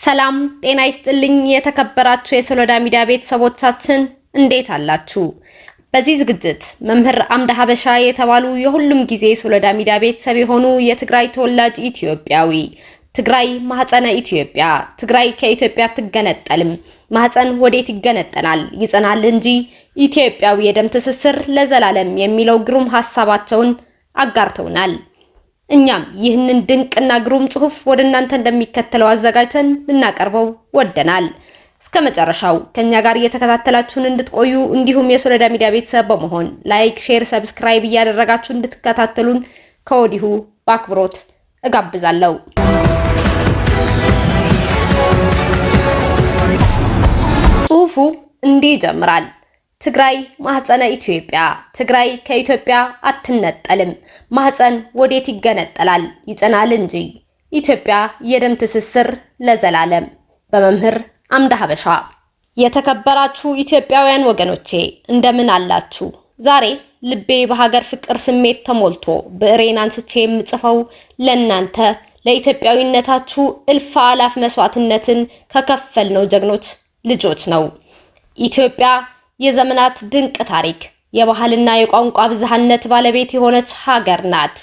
ሰላም ጤና ይስጥልኝ የተከበራችሁ የሶሎዳ ሚዲያ ቤተሰቦቻችን እንዴት አላችሁ? በዚህ ዝግጅት መምህር አምደ ሀበሻ የተባሉ የሁሉም ጊዜ የሶሎዳ ሚዲያ ቤተሰብ የሆኑ የትግራይ ተወላጅ ኢትዮጵያዊ ትግራይ ማህፀነ ኢትዮጵያ፣ ትግራይ ከኢትዮጵያ አትገነጠልም፣ ማህፀን ወዴት ይገነጠላል ይጸናል እንጂ ኢትዮጵያዊ የደም ትስስር ለዘላለም የሚለው ግሩም ሐሳባቸውን አጋርተውናል። እኛም ይህንን ድንቅና ግሩም ጽሑፍ ወደ እናንተ እንደሚከተለው አዘጋጅተን ልናቀርበው ወደናል። እስከ መጨረሻው ከኛ ጋር እየተከታተላችሁን እንድትቆዩ እንዲሁም የሶሎዳ ሚዲያ ቤተሰብ በመሆን ላይክ፣ ሼር፣ ሰብስክራይብ እያደረጋችሁ እንድትከታተሉን ከወዲሁ በአክብሮት እጋብዛለሁ። ጽሑፉ እንዲህ ይጀምራል። ትግራይ ማህፀነ ኢትዮጵያ፣ ትግራይ ከኢትዮጵያ አትነጠልም፣ ማህፀን ወዴት ይገነጠላል ይጸናል እንጂ ኢትዮጵያ የደም ትስስር ለዘላለም። በመምህር አምደ ሀበሻ። የተከበራችሁ ኢትዮጵያውያን ወገኖቼ እንደምን አላችሁ? ዛሬ ልቤ በሀገር ፍቅር ስሜት ተሞልቶ ብዕሬን አንስቼ የምጽፈው ለእናንተ ለኢትዮጵያዊነታችሁ እልፍ አላፍ መስዋዕትነትን ከከፈልነው ጀግኖች ልጆች ነው። ኢትዮጵያ የዘመናት ድንቅ ታሪክ፣ የባህልና የቋንቋ ብዝሃነት ባለቤት የሆነች ሀገር ናት።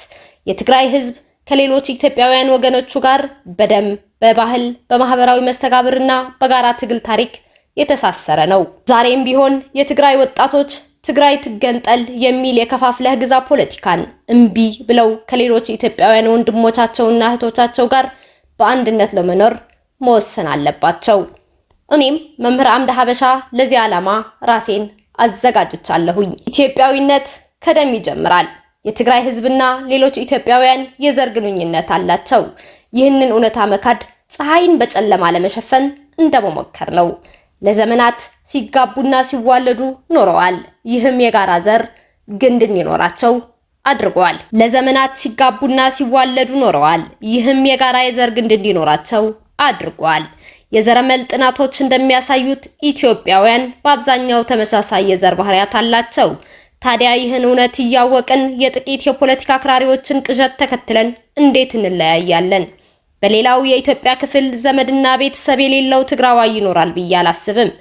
የትግራይ ሕዝብ ከሌሎች ኢትዮጵያውያን ወገኖቹ ጋር በደም፣ በባህል፣ በማህበራዊ መስተጋብርና በጋራ ትግል ታሪክ የተሳሰረ ነው። ዛሬም ቢሆን የትግራይ ወጣቶች ትግራይ ትገንጠል የሚል የከፋፍለህ ግዛ ፖለቲካን እምቢ ብለው ከሌሎች ኢትዮጵያውያን ወንድሞቻቸውና እህቶቻቸው ጋር በአንድነት ለመኖር መወሰን አለባቸው። እኔም መምህር አምደ ሀበሻ ለዚህ ዓላማ ራሴን አዘጋጅቻለሁኝ። ኢትዮጵያዊነት ከደም ይጀምራል። የትግራይ ህዝብና ሌሎች ኢትዮጵያውያን የዘር ግንኙነት አላቸው። ይህንን እውነታ መካድ ፀሐይን በጨለማ ለመሸፈን እንደመሞከር ነው። ለዘመናት ሲጋቡና ሲዋለዱ ኖረዋል። ይህም የጋራ ዘር ግንድ እንዲኖራቸው አድርጓል። ለዘመናት ሲጋቡና ሲዋለዱ ኖረዋል። ይህም የጋራ የዘር ግንድ እንዲኖራቸው አድርጓል። የዘረመል ጥናቶች እንደሚያሳዩት ኢትዮጵያውያን በአብዛኛው ተመሳሳይ የዘር ባህሪያት አላቸው። ታዲያ ይህን እውነት እያወቅን የጥቂት የፖለቲካ አክራሪዎችን ቅዠት ተከትለን እንዴት እንለያያለን? በሌላው የኢትዮጵያ ክፍል ዘመድና ቤተሰብ የሌለው ትግራዋይ ይኖራል ብዬ አላስብም።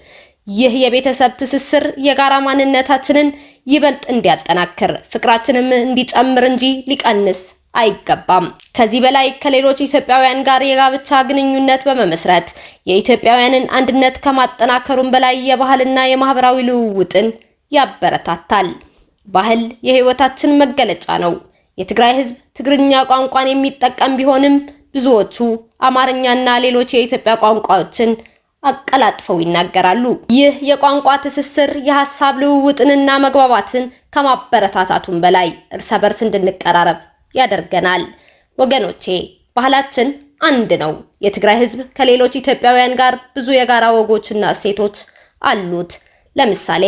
ይህ የቤተሰብ ትስስር የጋራ ማንነታችንን ይበልጥ እንዲያጠናክር፣ ፍቅራችንም እንዲጨምር እንጂ ሊቀንስ አይገባም። ከዚህ በላይ ከሌሎች ኢትዮጵያውያን ጋር የጋብቻ ግንኙነት በመመስረት የኢትዮጵያውያንን አንድነት ከማጠናከሩም በላይ የባህልና የማህበራዊ ልውውጥን ያበረታታል። ባህል የህይወታችን መገለጫ ነው። የትግራይ ህዝብ ትግርኛ ቋንቋን የሚጠቀም ቢሆንም ብዙዎቹ አማርኛና ሌሎች የኢትዮጵያ ቋንቋዎችን አቀላጥፈው ይናገራሉ። ይህ የቋንቋ ትስስር የሐሳብ ልውውጥንና መግባባትን ከማበረታታቱም በላይ እርስ በርስ እንድንቀራረብ ያደርገናል። ወገኖቼ ባህላችን አንድ ነው። የትግራይ ህዝብ ከሌሎች ኢትዮጵያውያን ጋር ብዙ የጋራ ወጎችና እሴቶች አሉት። ለምሳሌ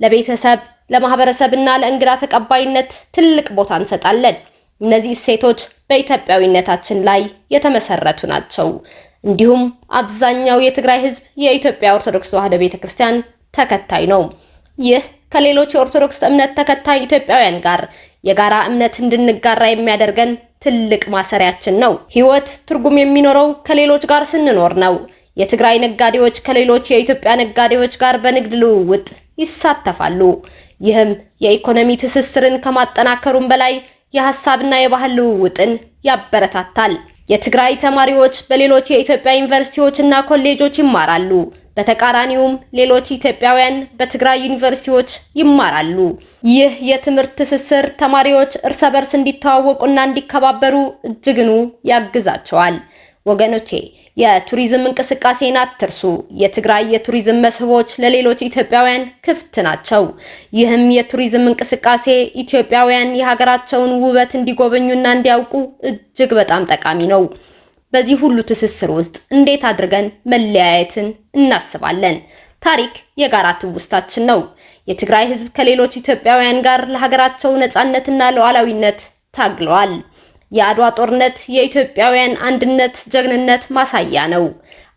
ለቤተሰብ፣ ለማህበረሰብና ለእንግዳ ተቀባይነት ትልቅ ቦታ እንሰጣለን። እነዚህ እሴቶች በኢትዮጵያዊነታችን ላይ የተመሰረቱ ናቸው። እንዲሁም አብዛኛው የትግራይ ህዝብ የኢትዮጵያ ኦርቶዶክስ ተዋሕዶ ቤተክርስቲያን ተከታይ ነው። ይህ ከሌሎች የኦርቶዶክስ እምነት ተከታይ ኢትዮጵያውያን ጋር የጋራ እምነት እንድንጋራ የሚያደርገን ትልቅ ማሰሪያችን ነው። ህይወት ትርጉም የሚኖረው ከሌሎች ጋር ስንኖር ነው። የትግራይ ነጋዴዎች ከሌሎች የኢትዮጵያ ነጋዴዎች ጋር በንግድ ልውውጥ ይሳተፋሉ። ይህም የኢኮኖሚ ትስስርን ከማጠናከሩም በላይ የሐሳብና የባህል ልውውጥን ያበረታታል። የትግራይ ተማሪዎች በሌሎች የኢትዮጵያ ዩኒቨርሲቲዎችና ኮሌጆች ይማራሉ። በተቃራኒውም ሌሎች ኢትዮጵያውያን በትግራይ ዩኒቨርሲቲዎች ይማራሉ። ይህ የትምህርት ትስስር ተማሪዎች እርስ በርስ እንዲተዋወቁና እንዲከባበሩ እጅግኑ ያግዛቸዋል። ወገኖቼ የቱሪዝም እንቅስቃሴን አትርሱ። የትግራይ የቱሪዝም መስህቦች ለሌሎች ኢትዮጵያውያን ክፍት ናቸው። ይህም የቱሪዝም እንቅስቃሴ ኢትዮጵያውያን የሀገራቸውን ውበት እንዲጎበኙና እንዲያውቁ እጅግ በጣም ጠቃሚ ነው። በዚህ ሁሉ ትስስር ውስጥ እንዴት አድርገን መለያየትን እናስባለን? ታሪክ የጋራ ትውስታችን ነው። የትግራይ ህዝብ ከሌሎች ኢትዮጵያውያን ጋር ለሀገራቸው ነፃነትና ሉዓላዊነት ታግለዋል። የአድዋ ጦርነት የኢትዮጵያውያን አንድነት ጀግንነት ማሳያ ነው።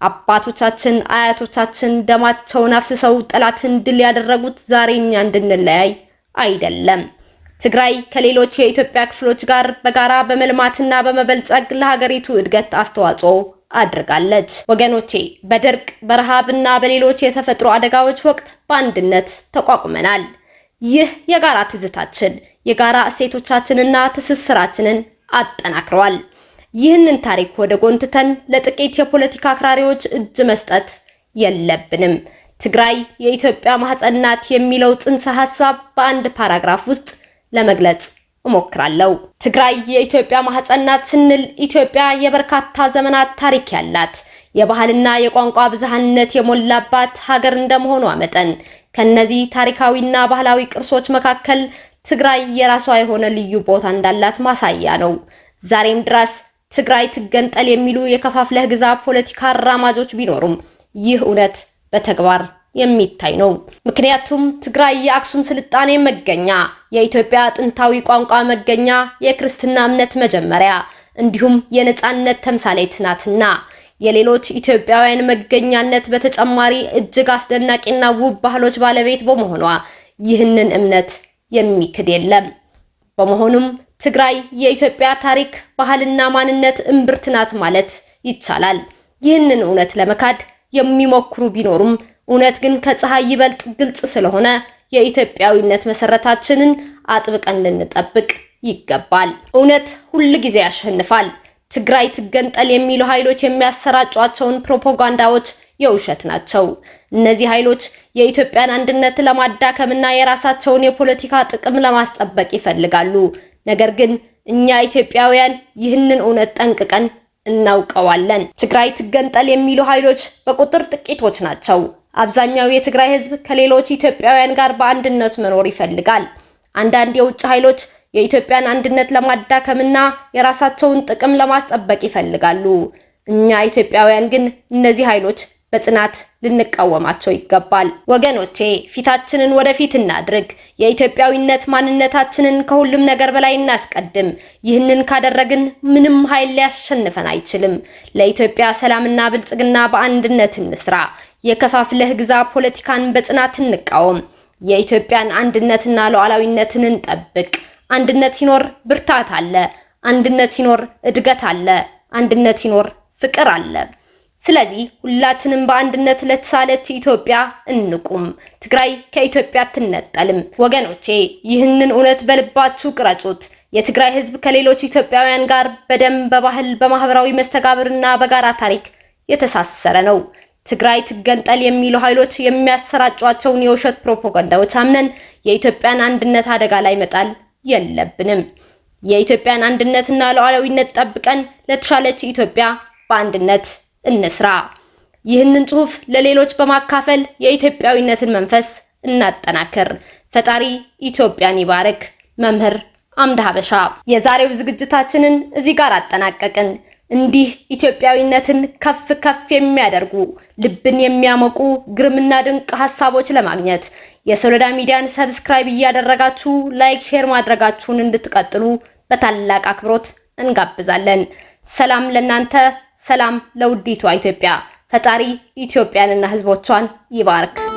አባቶቻችን፣ አያቶቻችን ደማቸውን አፍስሰው ጠላትን ድል ያደረጉት ዛሬ እኛ እንድንለያይ አይደለም። ትግራይ ከሌሎች የኢትዮጵያ ክፍሎች ጋር በጋራ በመልማትና በመበልጸግ ለሀገሪቱ እድገት አስተዋጽኦ አድርጋለች። ወገኖቼ በድርቅ በረሃብና በሌሎች የተፈጥሮ አደጋዎች ወቅት በአንድነት ተቋቁመናል። ይህ የጋራ ትዝታችን የጋራ እሴቶቻችንና ትስስራችንን አጠናክረዋል። ይህንን ታሪክ ወደ ጎን ትተን ለጥቂት የፖለቲካ አክራሪዎች እጅ መስጠት የለብንም። ትግራይ የኢትዮጵያ ማህፀን ናት የሚለው ጽንሰ ሐሳብ በአንድ ፓራግራፍ ውስጥ ለመግለጽ እሞክራለሁ። ትግራይ የኢትዮጵያ ማህፀን ናት ስንል ኢትዮጵያ የበርካታ ዘመናት ታሪክ ያላት የባህልና የቋንቋ ብዝሃነት የሞላባት ሀገር እንደመሆኗ መጠን ከነዚህ ታሪካዊና ባህላዊ ቅርሶች መካከል ትግራይ የራሷ የሆነ ልዩ ቦታ እንዳላት ማሳያ ነው። ዛሬም ድረስ ትግራይ ትገንጠል የሚሉ የከፋፍለህ ግዛ ፖለቲካ አራማጆች ቢኖሩም ይህ እውነት በተግባር የሚታይ ነው። ምክንያቱም ትግራይ የአክሱም ስልጣኔ መገኛ፣ የኢትዮጵያ ጥንታዊ ቋንቋ መገኛ፣ የክርስትና እምነት መጀመሪያ እንዲሁም የነጻነት ተምሳሌት ናትና የሌሎች ኢትዮጵያውያን መገኛነት በተጨማሪ እጅግ አስደናቂና ውብ ባህሎች ባለቤት በመሆኗ ይህንን እምነት የሚክድ የለም። በመሆኑም ትግራይ የኢትዮጵያ ታሪክ፣ ባህልና ማንነት እምብርት ናት ማለት ይቻላል። ይህንን እውነት ለመካድ የሚሞክሩ ቢኖሩም እውነት ግን ከፀሐይ ይበልጥ ግልጽ ስለሆነ የኢትዮጵያዊነት መሰረታችንን አጥብቀን ልንጠብቅ ይገባል። እውነት ሁል ጊዜ ያሸንፋል። ትግራይ ትገንጠል የሚሉ ኃይሎች የሚያሰራጯቸውን ፕሮፓጋንዳዎች የውሸት ናቸው። እነዚህ ኃይሎች የኢትዮጵያን አንድነት ለማዳከምና የራሳቸውን የፖለቲካ ጥቅም ለማስጠበቅ ይፈልጋሉ። ነገር ግን እኛ ኢትዮጵያውያን ይህንን እውነት ጠንቅቀን እናውቀዋለን። ትግራይ ትገንጠል የሚሉ ኃይሎች በቁጥር ጥቂቶች ናቸው። አብዛኛው የትግራይ ሕዝብ ከሌሎች ኢትዮጵያውያን ጋር በአንድነት መኖር ይፈልጋል። አንዳንድ የውጭ ኃይሎች የኢትዮጵያን አንድነት ለማዳከምና የራሳቸውን ጥቅም ለማስጠበቅ ይፈልጋሉ። እኛ ኢትዮጵያውያን ግን እነዚህ ኃይሎች በጽናት ልንቃወማቸው ይገባል። ወገኖቼ ፊታችንን ወደፊት እናድርግ። የኢትዮጵያዊነት ማንነታችንን ከሁሉም ነገር በላይ እናስቀድም። ይህንን ካደረግን ምንም ኃይል ሊያሸንፈን አይችልም። ለኢትዮጵያ ሰላምና ብልጽግና በአንድነት እንስራ። የከፋፍለህ ግዛ ፖለቲካን በጽናት እንቃወም። የኢትዮጵያን አንድነትና ሉዓላዊነትን እንጠብቅ። አንድነት ሲኖር ብርታት አለ። አንድነት ሲኖር እድገት አለ። አንድነት ሲኖር ፍቅር አለ። ስለዚህ ሁላችንም በአንድነት ለተሳለች ኢትዮጵያ እንቁም። ትግራይ ከኢትዮጵያ አትነጠልም። ወገኖቼ ይህንን እውነት በልባችሁ ቅረጹት። የትግራይ ሕዝብ ከሌሎች ኢትዮጵያውያን ጋር በደም፣ በባህል፣ በማህበራዊ መስተጋብርና በጋራ ታሪክ የተሳሰረ ነው። ትግራይ ትገንጠል የሚሉ ኃይሎች የሚያሰራጯቸውን የውሸት ፕሮፓጋንዳዎች አምነን የኢትዮጵያን አንድነት አደጋ ላይ መጣል የለብንም። የኢትዮጵያን አንድነትና ሉዓላዊነት ጠብቀን ለተሻለች ኢትዮጵያ በአንድነት እንስራ። ይህንን ጽሑፍ ለሌሎች በማካፈል የኢትዮጵያዊነትን መንፈስ እናጠናክር። ፈጣሪ ኢትዮጵያን ይባርክ። መምህር አምደ ሀበሻ። የዛሬው ዝግጅታችንን እዚህ ጋር አጠናቀቅን። እንዲህ ኢትዮጵያዊነትን ከፍ ከፍ የሚያደርጉ ልብን የሚያሞቁ ግርምና ድንቅ ሐሳቦች ለማግኘት የሶሎዳ ሚዲያን ሰብስክራይብ እያደረጋችሁ ላይክ፣ ሼር ማድረጋችሁን እንድትቀጥሉ በታላቅ አክብሮት እንጋብዛለን። ሰላም ለናንተ፣ ሰላም ለውዲቷ ኢትዮጵያ። ፈጣሪ ኢትዮጵያንና ሕዝቦቿን ይባርክ።